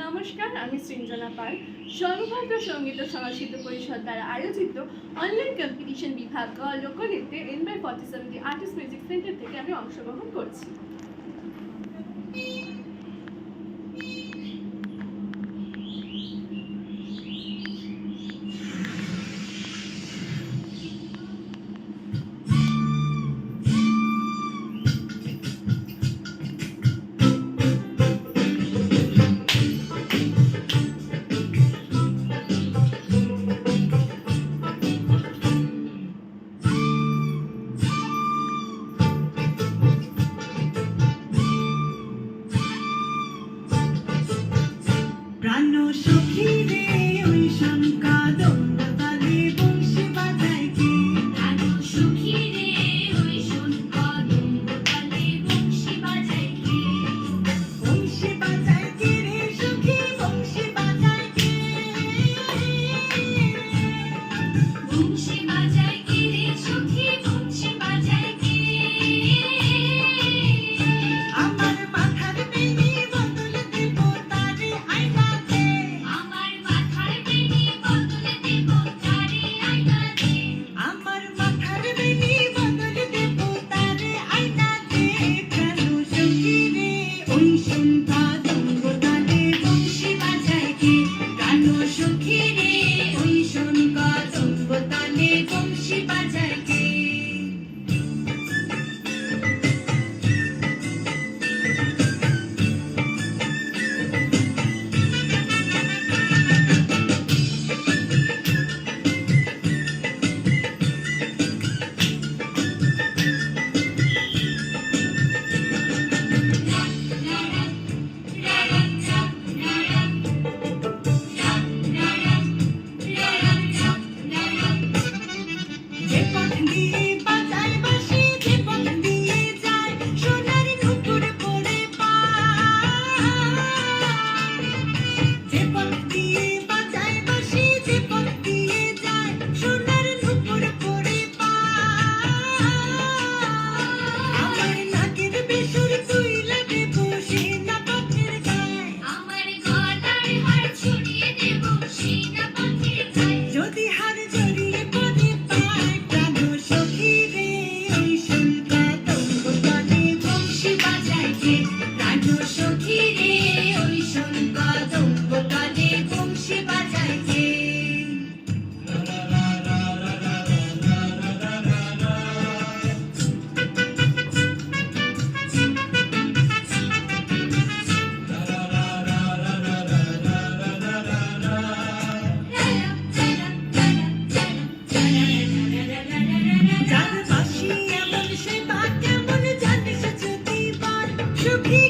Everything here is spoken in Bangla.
নমস্কার, আমি সৃঞ্জনা পাল। সর্বভারতীয় সঙ্গীত ও সংস্কৃত পরিষদ দ্বারা আয়োজিত অনলাইন কম্পিটিশন বিভাগ লোকনৃত্যে N/47 আর্টিস্ট মিউজিক সেন্টার থেকে আমি অংশগ্রহণ করছি। প্রাণ সখী রে ওই শঙ্কা দোলতালে বংশী বাজায় কে? প্রাণ সখী রে ওই শঙ্কা দোলতালে বংশী বাজায় কে? বংশী বাজায় কে রে সখী, বংশী বাজায় কে? বংশী বাজায় কে রে সখী, বংশী বাজায় কে? আমার মাথার বেনি বদল দেব তারে আইনা দে। আমার মাথার বেনি বদল দেব তারে আইনা দে। আমার মাথার বেনি বদল দেব তারে আইনা দে। প্রাণ সখী রে ওই শঙ্কা দোলতালে বংশী বাজায় কে? প্রাণ সখী রে ওই শঙ্কা দোলতালে বংশী বাজায় কে? যে পথ দিয়ে বাজায় বাঁশি, যে পথ দিয়ে যায় সোনার নুপুর পরে পায়। যে পথ দিয়ে বাজায় বাঁশি, যে পথ দিয়ে যায় সোনার নুপুর পরে পায়। আমার নাকের বেসুর তুইলা দেব সেনা পথের গায়। আমার গলার হার ছড়িয়ে দেব সেনা পথের গায়ে। যদি হার জড়িয়ে পড়ে পায়, প্রাণ সখী রে ওই শঙ্কা দোলতালে বংশী বাজায় কে? প্রাণ সখী রে ওই শঙ্কা দোলতালে বংশী বাজায় কে? যার বাঁশি এমন সে বা কেমন জানিস যদি বার সখী